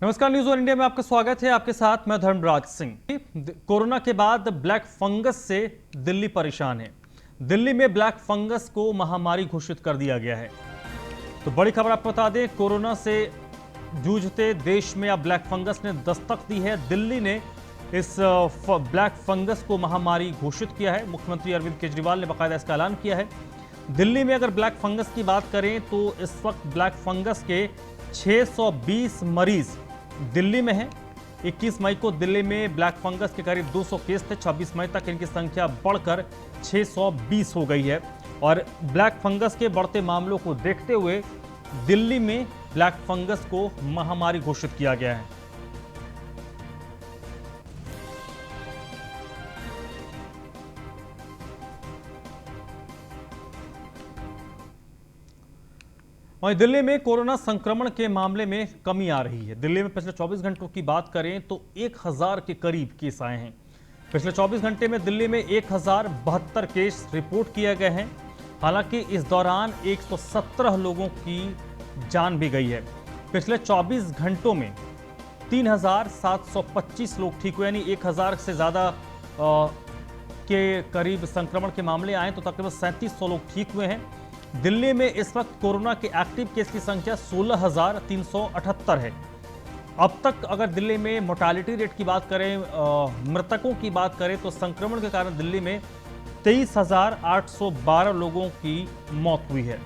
नमस्कार, news one India में आपका स्वागत है। आपके साथ मैं धर्मराज सिंह। कोरोना के बाद ब्लैक फंगस से दिल्ली परेशान है। दिल्ली में ब्लैक फंगस को महामारी घोषित कर दिया गया है। तो बड़ी खबर आपको बता दें, कोरोना से जूझते देश में अब ब्लैक फंगस ने दस्तक दी है। दिल्ली ने इस ब्लैक फंगस को महामारी घोषित किया है। मुख्यमंत्री अरविंद केजरीवाल ने बाकायदा इसका ऐलान किया है। दिल्ली में अगर ब्लैक फंगस की बात करें तो इस वक्त ब्लैक फंगस के 620 मरीज दिल्ली में है। 21 मई को दिल्ली में ब्लैक फंगस के करीब 200 केस थे। 26 मई तक इनकी संख्या बढ़कर 620 हो गई है। और ब्लैक फंगस के बढ़ते मामलों को देखते हुए दिल्ली में ब्लैक फंगस को महामारी घोषित किया गया है। वहीं दिल्ली में कोरोना संक्रमण के मामले में कमी आ रही है। दिल्ली में पिछले 24 घंटों की बात करें तो 1000 के करीब केस आए हैं। पिछले 24 घंटे में दिल्ली में 1072 केस रिपोर्ट किए गए हैं। हालांकि इस दौरान 117 लोगों की जान भी गई है। पिछले 24 घंटों में 3725 लोग ठीक हुए, यानी 1000 से ज़्यादा के करीब संक्रमण के मामले आए तो तकरीबन 3700 लोग ठीक हुए हैं। दिल्ली में इस वक्त कोरोना के एक्टिव केस की संख्या 16,378 है। अब तक अगर दिल्ली में मोर्टालिटी रेट की बात करें, मृतकों की बात करें, तो संक्रमण के कारण दिल्ली में 23,812 लोगों की मौत हुई है।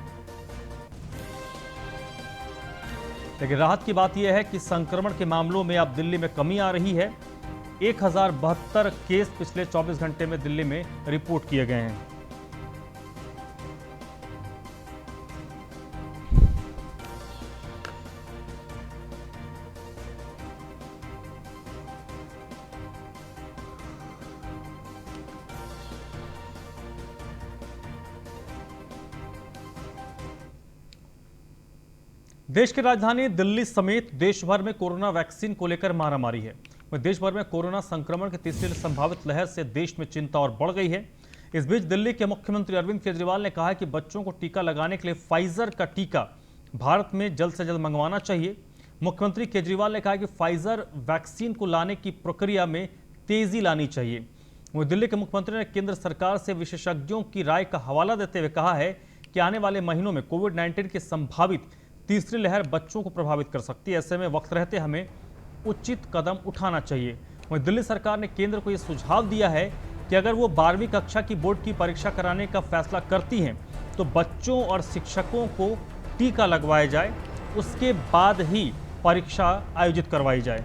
लेकिन राहत की बात यह है कि संक्रमण के मामलों में अब दिल्ली में कमी आ रही है। 1072 केस पिछले 24 घंटे में दिल्ली में रिपोर्ट किए गए हैं। देश की राजधानी दिल्ली समेत देश भर में कोरोना वैक्सीन को लेकर मारामारी है। देश भर में कोरोना संक्रमण की तीसरी संभावित लहर से देश में चिंता और बढ़ गई है। इस बीच दिल्ली के मुख्यमंत्री अरविंद केजरीवाल ने कहा है कि बच्चों को टीका लगाने के लिए फाइजर का टीका भारत में जल्द से जल्द मंगवाना चाहिए। मुख्यमंत्री केजरीवाल ने कहा कि फाइजर वैक्सीन को लाने की प्रक्रिया में तेजी लानी चाहिए। वहीं दिल्ली के मुख्यमंत्री ने केंद्र सरकार से विशेषज्ञों की राय का हवाला देते हुए कहा है कि आने वाले महीनों में कोविड-19 की संभावित तीसरी लहर बच्चों को प्रभावित कर सकती है। ऐसे में वक्त रहते हमें उचित कदम उठाना चाहिए। वहीं दिल्ली सरकार ने केंद्र को यह सुझाव दिया है कि अगर वो 12वीं कक्षा की बोर्ड की परीक्षा कराने का फैसला करती हैं तो बच्चों और शिक्षकों को टीका लगवाया जाए, उसके बाद ही परीक्षा आयोजित करवाई जाए।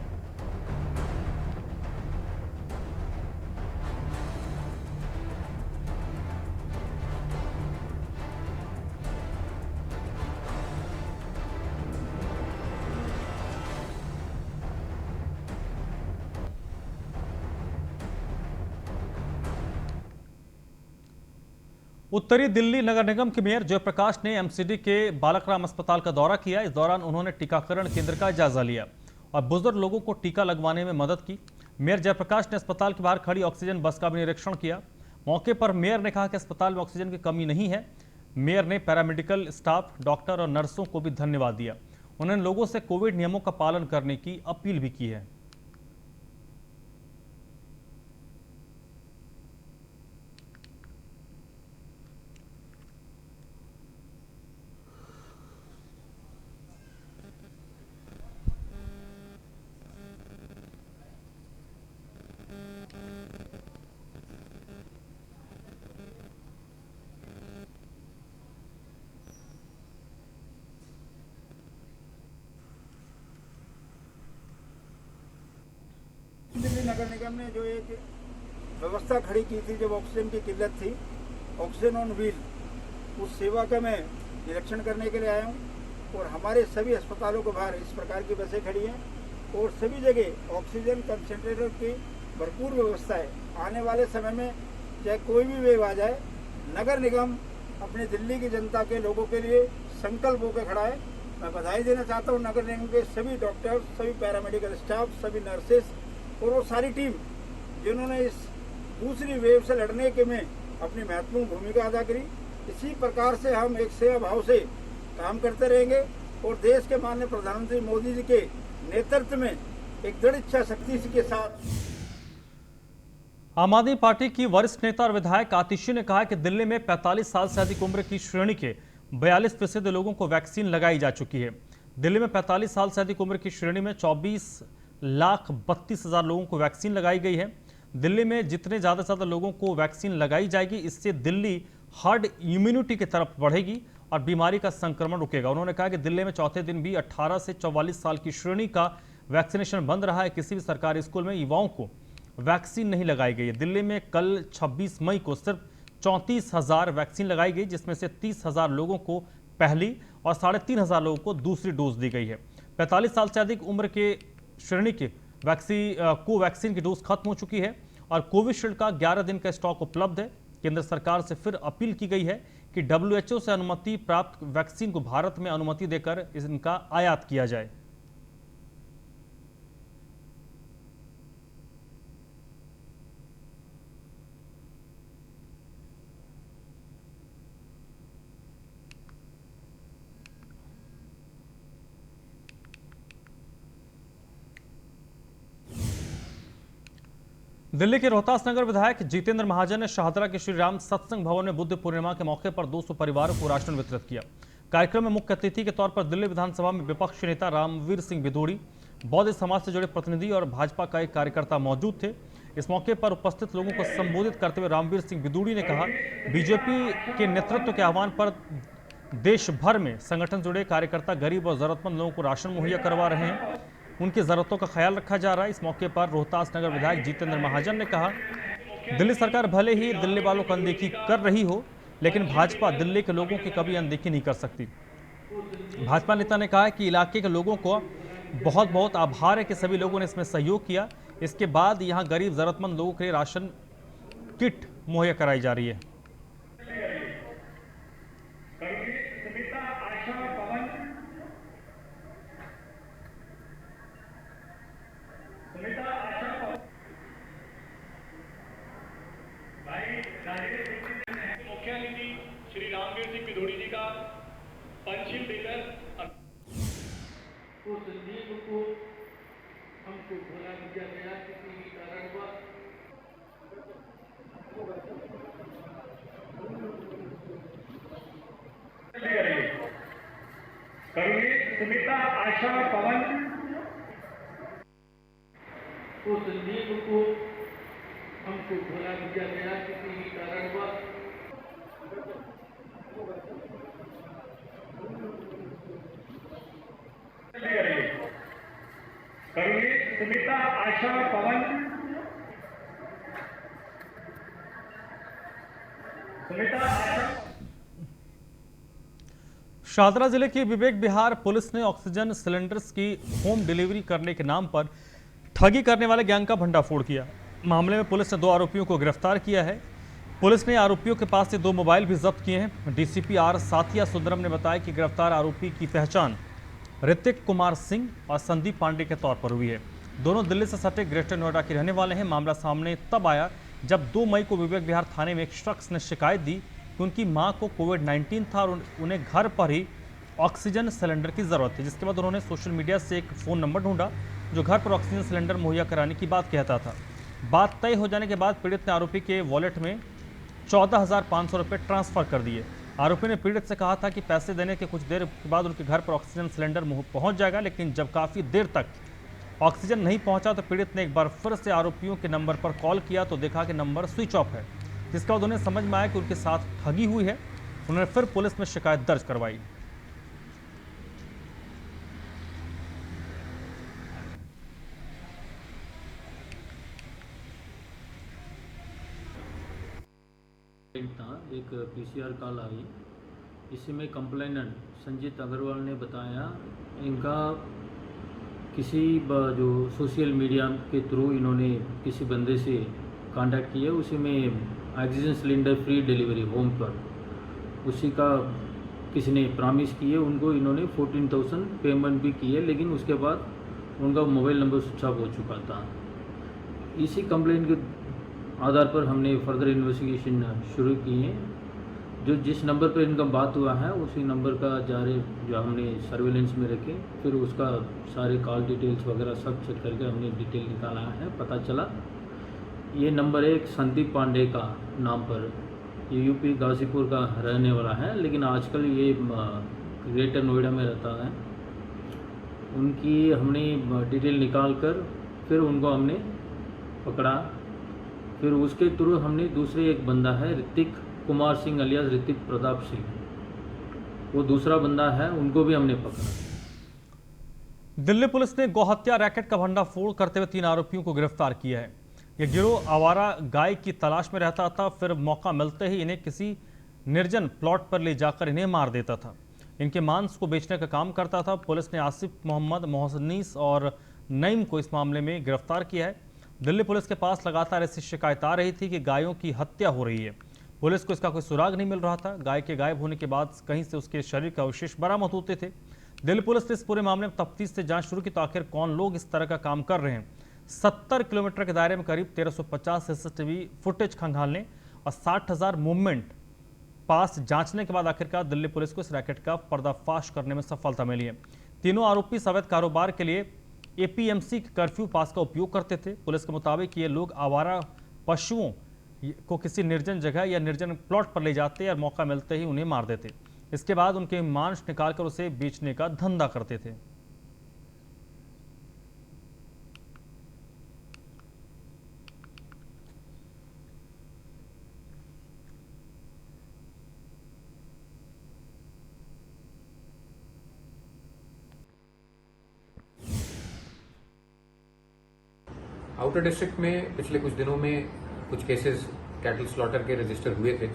उत्तरी दिल्ली नगर निगम के मेयर जयप्रकाश ने एमसीडी के बालकराम अस्पताल का दौरा किया। इस दौरान उन्होंने टीकाकरण केंद्र का जायजा लिया और बुजुर्ग लोगों को टीका लगवाने में मदद की। मेयर जयप्रकाश ने अस्पताल के बाहर खड़ी ऑक्सीजन बस का भी निरीक्षण किया। मौके पर मेयर ने कहा कि अस्पताल में ऑक्सीजन की कमी नहीं है। मेयर ने पैरामेडिकल स्टाफ, डॉक्टर और नर्सों को भी धन्यवाद दिया। उन्होंने लोगों से कोविड नियमों का पालन करने की अपील भी की है। दिल्ली नगर निगम ने जो एक व्यवस्था खड़ी की थी, जब ऑक्सीजन की किल्लत थी, ऑक्सीजन ऑन व्हील, उस सेवा का मैं निरीक्षण करने के लिए आया हूँ। और हमारे सभी अस्पतालों के बाहर इस प्रकार की बसें खड़ी हैं और सभी जगह ऑक्सीजन कंसंट्रेटर की भरपूर व्यवस्था है। आने वाले समय में चाहे कोई भी वेव आ जाए, नगर निगम अपने दिल्ली की जनता के लोगों के लिए संकल्प होकर खड़ा है। मैं बधाई देना चाहता हूँ नगर निगम के सभी डॉक्टर, सभी पैरामेडिकल स्टाफ, सभी नर्सेस और वो सारी टीम जिन्होंने इस दूसरी वेव से लड़ने के में अपनी महत्वपूर्ण भूमिका अदा करी। इसी प्रकार से हम एक सेवा भाव से काम करते रहेंगे और देश के माननीय प्रधानमंत्री मोदी जी के नेतृत्व में एक दृढ़ इच्छा शक्ति के साथ आम आदमी पार्टी की वरिष्ठ नेता और विधायक आतिशी ने कहा कि दिल्ली में 45 साल से अधिक उम्र की श्रेणी के 42% लोगों को वैक्सीन लगाई जा चुकी है। दिल्ली में 45 साल से अधिक उम्र की श्रेणी में 24,32,000 लोगों को वैक्सीन लगाई गई है। दिल्ली में जितने ज़्यादा से ज़्यादा लोगों को वैक्सीन लगाई जाएगी, इससे दिल्ली हर्ड इम्यूनिटी की तरफ बढ़ेगी और बीमारी का संक्रमण रुकेगा। उन्होंने कहा कि दिल्ली में चौथे दिन भी 18 से 44 साल की श्रेणी का वैक्सीनेशन बंद रहा है। किसी भी सरकारी स्कूल में युवाओं को वैक्सीन नहीं लगाई गई है। दिल्ली में कल 26 मई को सिर्फ 34,000 वैक्सीन लगाई गई, जिसमें से 30,000 लोगों को पहली और 3,500 लोगों को दूसरी डोज दी गई है। 45 साल से अधिक उम्र के श्रेणी के कोवैक्सीन की डोज खत्म हो चुकी है और कोविशील्ड का 11 दिन का स्टॉक उपलब्ध है। केंद्र सरकार से फिर अपील की गई है कि WHO से अनुमति प्राप्त वैक्सीन को भारत में अनुमति देकर इनका आयात किया जाए। दिल्ली के रोहतास नगर विधायक जितेंद्र महाजन ने शाहदरा के श्री राम सत्संग भवन में बुद्ध पूर्णिमा के मौके पर 200 परिवारों को राशन वितरित किया। कार्यक्रम में मुख्य अतिथि के तौर पर दिल्ली विधानसभा में विपक्षी नेता रामवीर सिंह बिदूड़ी, बौद्ध समाज से जुड़े प्रतिनिधि और भाजपा का एक कार्यकर्ता मौजूद थे। इस मौके पर उपस्थित लोगों को संबोधित करते हुए रामवीर सिंह बिदूड़ी ने कहा, बीजेपी के नेतृत्व के आह्वान पर देश भर में संगठन जुड़े कार्यकर्ता गरीब और जरूरतमंद लोगों को राशन मुहैया करवा रहे हैं। उनकी जरूरतों का ख्याल रखा जा रहा है। इस मौके पर रोहतास नगर विधायक जितेंद्र महाजन ने कहा, दिल्ली सरकार भले ही दिल्ली वालों को अनदेखी कर रही हो, लेकिन भाजपा दिल्ली के लोगों की कभी अनदेखी नहीं कर सकती। भाजपा नेता ने कहा कि इलाके के लोगों को बहुत बहुत आभार है कि सभी लोगों ने इसमें सहयोग किया। इसके बाद यहां गरीब जरूरतमंद लोगों के लिए राशन किट मुहैया कराई जा रही है। मुख्यातिथि श्री रामवीर सिंह बिदूड़ी जी का पंचिल देकर उस संदीप को हमको भुला दिया गया किसी भी कारणवश। करुणी सुमिता आशा पवन उस संदीप को हमको भुला दिया गया किसी भी कारणवश। करुणी सुमिता आशा पवन सुमिता आशा। शाहदरा जिले की विवेक विहार पुलिस ने ऑक्सीजन सिलेंडर्स की होम डिलीवरी करने के नाम पर ठगी करने वाले गैंग का भंडाफोड़ किया। मामले में पुलिस ने 2 आरोपियों को गिरफ्तार किया है। पुलिस ने आरोपियों के पास से 2 मोबाइल भी जब्त किए हैं। डीसीपी आर साथिया सुंदरम ने बताया कि गिरफ्तार आरोपी की पहचान ऋतिक कुमार सिंह और संदीप पांडे के तौर पर हुई है। दोनों दिल्ली से सटे ग्रेटर नोएडा के रहने वाले हैं। मामला सामने तब आया जब 2 मई को विवेक विहार थाने में एक शख्स ने शिकायत दी कि उनकी मां को कोविड-19 था और उन्हें घर पर ही ऑक्सीजन सिलेंडर की ज़रूरत थी। जिसके बाद उन्होंने सोशल मीडिया से एक फ़ोन नंबर ढूंढा जो घर पर ऑक्सीजन सिलेंडर मुहैया कराने की बात कहता था। बात तय हो जाने के बाद पीड़ित ने आरोपी के वॉलेट में 14,500 रुपये ट्रांसफ़र कर दिए। आरोपी ने पीड़ित से कहा था कि पैसे देने के कुछ देर के बाद उनके घर पर ऑक्सीजन सिलेंडर पहुंच जाएगा, लेकिन जब काफ़ी देर तक ऑक्सीजन नहीं पहुंचा तो पीड़ित ने एक बार फिर से आरोपियों के नंबर पर कॉल किया तो देखा कि नंबर स्विच ऑफ है। जिसके बाद उन्हें समझ में आया कि उनके साथ ठगी हुई है। उन्होंने फिर पुलिस में शिकायत दर्ज करवाई। एक पीसीआर कॉल आई। इसमें कंप्लेनेंट संजीत अग्रवाल ने बताया इनका किसी जो सोशल मीडिया के थ्रू इन्होंने किसी बंदे से कांटेक्ट किया, उसी में oxygen cylinder free delivery home पर उसी का किसी ने प्रॉमिस किए। उनको इन्होंने 14,000 पेमेंट भी की है, लेकिन उसके बाद उनका मोबाइल नंबर स्विच ऑफ हो चुका था। इसी कंप्लेंट के आधार पर हमने फर्दर इन्वेस्टिगेशन शुरू की है। जो जिस नंबर पर इनका बात हुआ है उसी नंबर का जारे जो हमने सर्वेलेंस में रखे, फिर उसका सारे कॉल डिटेल्स वगैरह सब चेक करके हमने डिटेल निकाला है। पता चला ये नंबर एक संदीप पांडे का नाम पर, ये यूपी गाजीपुर का रहने वाला है, लेकिन आजकल ये ग्रेटर नोएडा में रहता है। उनकी हमने डिटेल निकाल कर फिर उनको हमने पकड़ा। फिर उसके थ्रू हमने दूसरे एक बंदा है ऋतिक कुमार सिंह अलियास ऋतिक प्रताप सिंह, वो दूसरा बंदा है, उनको भी हमने पकड़ा। दिल्ली पुलिस ने गौहत्या रैकेट का भंडाफोड़ करते हुए 3 आरोपियों को गिरफ्तार किया है। यह गिरोह आवारा गाय की तलाश में रहता था, फिर मौका मिलते ही इन्हें किसी निर्जन प्लॉट पर ले जाकर इन्हें मार देता था। इनके मांस को बेचने का काम करता था। पुलिस ने आसिफ मोहम्मद, मोहसिनीस और नईम को इस मामले में गिरफ्तार किया है। दिल्ली पुलिस के पास लगातार ऐसी शिकायत आ रही थी कि गायों की हत्या हो रही है। पुलिस को इसका कोई सुराग नहीं मिल रहा था। गाय के गायब होने के बाद कहीं से उसके शरीर के अवशेष बरामद होते थे। दिल्ली पुलिस ने इस पूरे मामले में तफ्तीश से जांच शुरू की तो आखिर कौन लोग इस तरह का काम कर रहे हैं। 70 किलोमीटर के दायरे में करीब 1350 सीसीटीवी फुटेज खंगालने और 60,000 मूवमेंट पास जांचने के बाद आखिरकार दिल्ली पुलिस को इस रैकेट का पर्दाफाश करने में सफलता मिली है। तीनों आरोपी अवैध कारोबार के लिए एपीएमसी के कर्फ्यू पास का उपयोग करते थे। पुलिस के मुताबिक ये लोग आवारा पशुओं को किसी निर्जन जगह या निर्जन प्लॉट पर ले जाते और मौका मिलते ही उन्हें मार देते। इसके बाद उनके मांस निकालकर उसे बेचने का धंधा करते थे। आउटर डिस्ट्रिक्ट में पिछले कुछ दिनों में कुछ केसेस कैटल स्लॉटर के रजिस्टर हुए थे।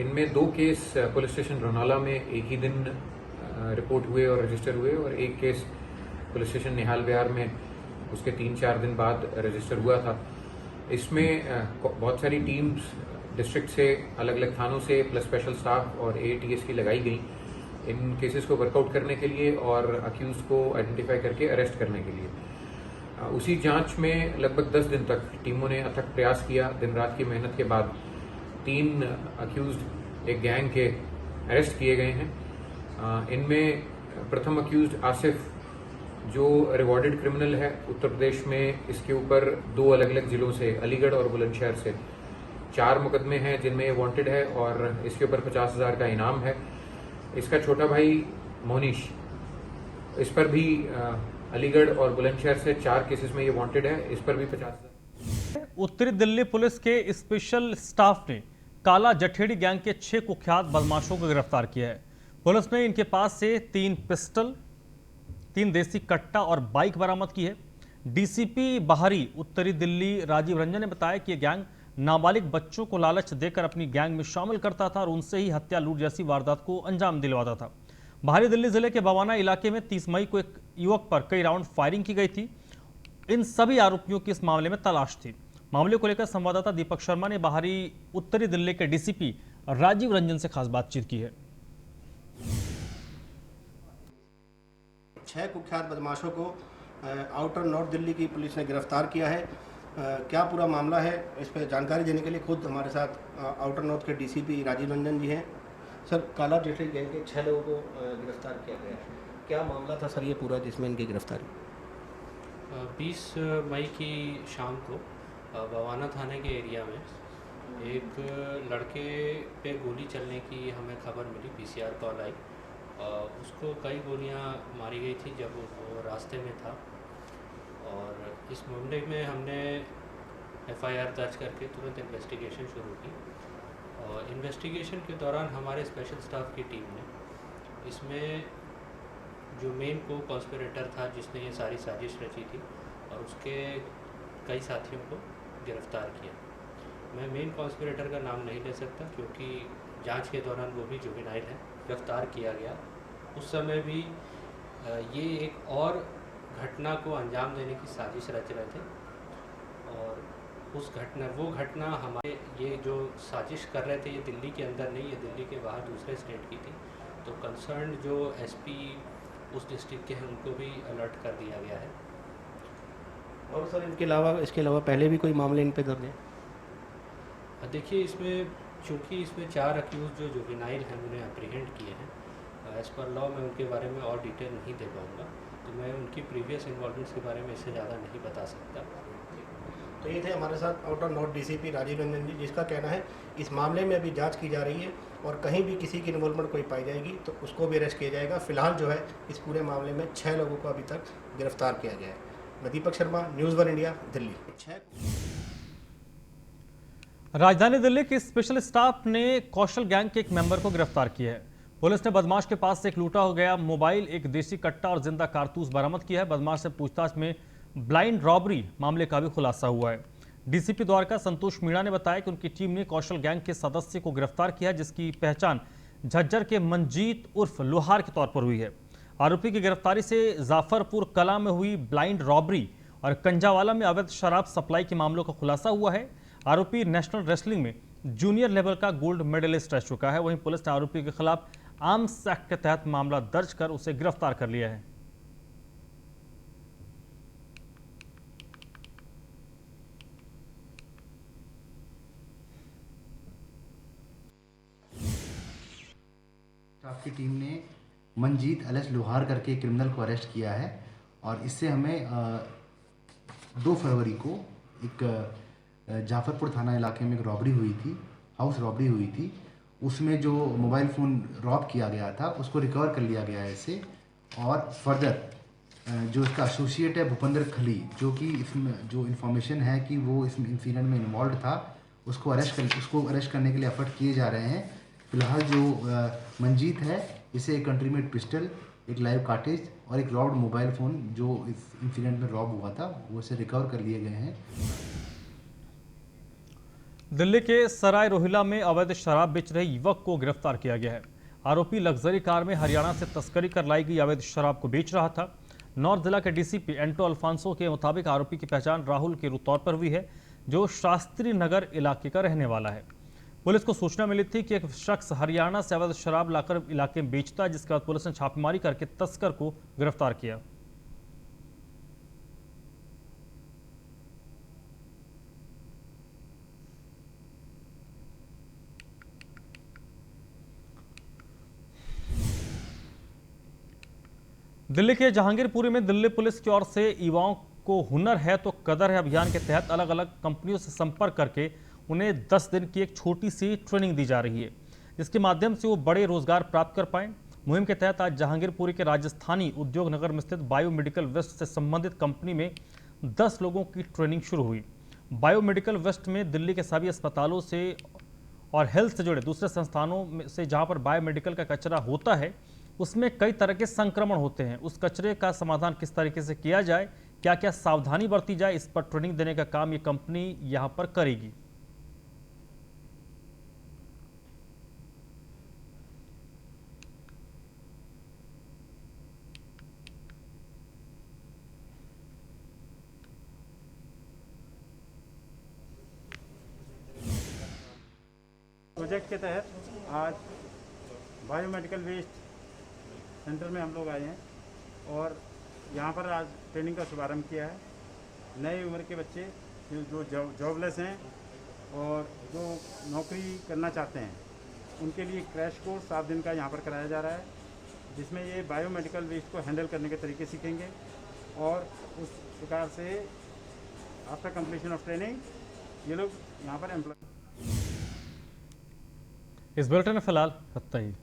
इनमें 2 केस पुलिस स्टेशन रोनाला में एक ही दिन रिपोर्ट हुए और रजिस्टर हुए, और एक केस पुलिस स्टेशन निहाल विहार में उसके 3-4 दिन बाद रजिस्टर हुआ था। इसमें बहुत सारी टीम्स डिस्ट्रिक्ट से, अलग अलग थानों से, प्लस स्पेशल स्टाफ और एटीएस की लगाई गई इन केसेस को वर्कआउट करने के लिए और अक्यूज को आइडेंटिफाई करके अरेस्ट करने के लिए। उसी जांच में लगभग 10 दिन तक टीमों ने अथक प्रयास किया। दिन रात की मेहनत के बाद 3 अक्यूज्ड एक गैंग के अरेस्ट किए गए हैं। इनमें प्रथम अक्यूज्ड आसिफ, जो रिवॉर्डेड क्रिमिनल है उत्तर प्रदेश में, इसके ऊपर 2 अलग अलग जिलों से, अलीगढ़ और बुलंदशहर से 4 मुकदमे हैं जिनमें ये वांटेड है और इसके ऊपर 50,000 का इनाम है। इसका छोटा भाई मोनिश, इस पर भी अलीगढ़ और बुलंदशहर से 4 केसेस में ये वांटेड है, इस पर भी 50,000। उत्तरी दिल्ली पुलिस के स्पेशल स्टाफ ने काला जठेड़ी गैंग के 6 कुख्यात बदमाशों को गिरफ्तार किया है। पुलिस ने इनके पास से 3 पिस्टल, 3 देसी कट्टा और बाइक बरामद की है। डीसीपी बाहरी उत्तरी दिल्ली राजीव रंजन ने बताया कि यह गैंग नाबालिग बच्चों को लालच देकर अपनी गैंग में शामिल करता था और उनसे ही हत्या, लूट जैसी वारदात को अंजाम दिलवाता था। बाहरी दिल्ली जिले के बवाना इलाके में 30 मई को एक युवक पर कई राउंड फायरिंग की गई थी। इन सभी आरोपियों की इस मामले में तलाश थी। मामले को लेकर संवाददाता दीपक शर्मा ने बाहरी उत्तरी दिल्ली के डीसीपी राजीव रंजन से खास बातचीत की है। 6 कुख्यात बदमाशों को आउटर नॉर्थ दिल्ली की पुलिस ने गिरफ्तार किया है। क्या पूरा मामला है, इस पर जानकारी देने के लिए खुद हमारे साथ आउटर नॉर्थ के डीसीपी राजीव रंजन जी हैं। सर, काला जठेड़ी गैंग के 6 लोगों को गिरफ्तार किया गया है। क्या मामला था सर ये पूरा जिसमें इनकी गिरफ्तारी? 20 मई की शाम को बवाना थाने के एरिया में एक लड़के पे गोली चलने की हमें खबर मिली। पीसीआर कॉल आई। उसको कई गोलियां मारी गई थी जब वो रास्ते में था, और इस मामले में हमने एफआईआर दर्ज करके तुरंत इन्वेस्टिगेशन शुरू की। और इन्वेस्टिगेशन के दौरान हमारे स्पेशल स्टाफ की टीम ने इसमें जो मेन को कॉन्स्पिरेटर था जिसने ये सारी साजिश रची थी और उसके कई साथियों को गिरफ्तार किया। मैं मेन कॉन्स्पिरेटर का नाम नहीं ले सकता क्योंकि जांच के दौरान वो भी जुवेनाइल है। गिरफ्तार किया गया उस समय भी ये एक और घटना को अंजाम देने की साजिश रच रहे थे, और वो घटना हमारे ये जो साजिश कर रहे थे ये दिल्ली के अंदर नहीं, ये दिल्ली के बाहर दूसरे स्टेट की थी। तो कंसर्न जो एसपी उस डिस्ट्रिक्ट के हैं उनको भी अलर्ट कर दिया गया है। और सर इसके अलावा पहले भी कोई मामले इन पे दर्ज है? देखिए, इसमें चूँकि इसमें 4 अक्यूज़ जो जुवेनाइल हैं उन्हें अप्रीहेंड किए हैं, एज़ पर लॉ मैं उनके बारे में और डिटेल नहीं दे पाऊँगा, तो मैं उनकी प्रीवियस इन्वॉल्वमेंट्स के बारे में इससे ज़्यादा नहीं बता सकता। तो ये थे हमारे साथ outer north DCP Rajeev Ranjan ji, जिसका कहना है इस मामले में अभी जांच की जा रही है और कहीं भी किसी की इन्वॉल्वमेंट कोई पाई जाएगी तो उसको भी अरेस्ट किया जाएगा। फिलहाल जो है इस पूरे मामले में 6 लोगों को अभी तक गिरफ्तार किया गया है। मैं दीपक शर्मा, न्यूज़ 1 इंडिया, दिल्ली। राजधानी दिल्ली के स्पेशल स्टाफ ने कौशल गैंग के एक मेंबर को गिरफ्तार किया है। पुलिस ने बदमाश के पास से एक लूटा हो गया मोबाइल, एक देसी कट्टा और जिंदा कारतूस बरामद किया है। बदमाश से पूछताछ में ब्लाइंड रॉबरी मामले का भी खुलासा हुआ है। डीसीपी द्वारका संतोष मीणा ने बताया कि उनकी टीम ने कौशल गैंग के सदस्य को गिरफ्तार किया है, जिसकी पहचान झज्जर के मंजीत उर्फ लोहार के तौर पर हुई है। आरोपी की गिरफ्तारी से जाफरपुर कला में हुई ब्लाइंड रॉबरी और कंजावाला में अवैध शराब सप्लाई के मामलों का खुलासा हुआ है। आरोपी नेशनल रेसलिंग में जूनियर लेवल का गोल्ड मेडलिस्ट रह चुका है। वहीं पुलिस ने आरोपी के खिलाफ आर्म्स एक्ट के तहत मामला दर्ज कर उसे गिरफ्तार कर लिया है। स्टाफ की टीम ने मंजीत एलएस लोहार करके क्रिमिनल को अरेस्ट किया है और इससे हमें 2 फरवरी को एक जाफरपुर थाना इलाके में एक रॉबरी हुई थी, हाउस रॉबरी हुई थी। उसमें जो मोबाइल फ़ोन रॉब किया गया था उसको रिकवर कर लिया गया है इससे। और फर्दर जो इसका एसोसिएट है भूपेंद्र खली, जो कि इसमें जो इन्फॉर्मेशन है कि वो इस इंसिडेंट में इन्वॉल्व था, उसको अरेस्ट करने के लिए एफर्ट किए जा रहे हैं। फिलहाल जो मंजीत है इसे एक कंट्री मेड पिस्टल, एक लाइव कार्टेज और एक रॉब्ड मोबाइल फ़ोन जो इस इंसिडेंट में रॉब हुआ था वो इसे रिकवर कर लिए गए हैं। दिल्ली के सराय रोहिला में अवैध शराब बेच रहे युवक को गिरफ्तार किया गया है। आरोपी लग्जरी कार में हरियाणा से तस्करी कर लाई गई अवैध शराब को बेच रहा था। नॉर्थ जिला के डीसीपी एंटो अल्फांसो के मुताबिक आरोपी की पहचान राहुल के तौर पर हुई है, जो शास्त्री नगर इलाके का रहने वाला है। पुलिस को सूचना मिली थी कि एक शख्स हरियाणा से अवैध शराब लाकर इलाके में बेचता है, जिसके बाद पुलिस ने छापेमारी करके तस्कर को गिरफ्तार किया। दिल्ली के जहांगीरपुरी में दिल्ली पुलिस की ओर से युवाओं को हुनर है तो कदर है अभियान के तहत अलग अलग कंपनियों से संपर्क करके उन्हें 10 दिन की एक छोटी सी ट्रेनिंग दी जा रही है, जिसके माध्यम से वो बड़े रोजगार प्राप्त कर पाएं। मुहिम के तहत आज जहांगीरपुरी के राजस्थानी उद्योग नगर में स्थित बायोमेडिकल वेस्ट से संबंधित कंपनी में 10 लोगों की ट्रेनिंग शुरू हुई। बायोमेडिकल वेस्ट में दिल्ली के सभी अस्पतालों से और हेल्थ से जुड़े दूसरे संस्थानों से जहां पर बायोमेडिकल का कचरा होता है उसमें कई तरह के संक्रमण होते हैं। उस कचरे का समाधान किस तरीके से किया जाए, क्या क्या सावधानी बरती जाए, इस पर ट्रेनिंग देने का काम ये कंपनी यहां पर करेगी। प्रोजेक्ट के तहत आज बायोमेडिकल वेस्ट सेंटर में हम लोग आए हैं और यहाँ पर आज ट्रेनिंग का शुभारंभ किया है। नई उम्र के बच्चे जो जॉबलेस हैं और जो नौकरी करना चाहते हैं उनके लिए क्रैश कोर्स 7 दिन का यहाँ पर कराया जा रहा है, जिसमें ये बायोमेडिकल वेस्ट को हैंडल करने के तरीके सीखेंगे और उस प्रकार से आफ्टर कंप्लीशन ऑफ ट्रेनिंग ये लोग यहाँ पर एम्प्लॉय। इस बुलेटिन में फिलहाल इतना ही।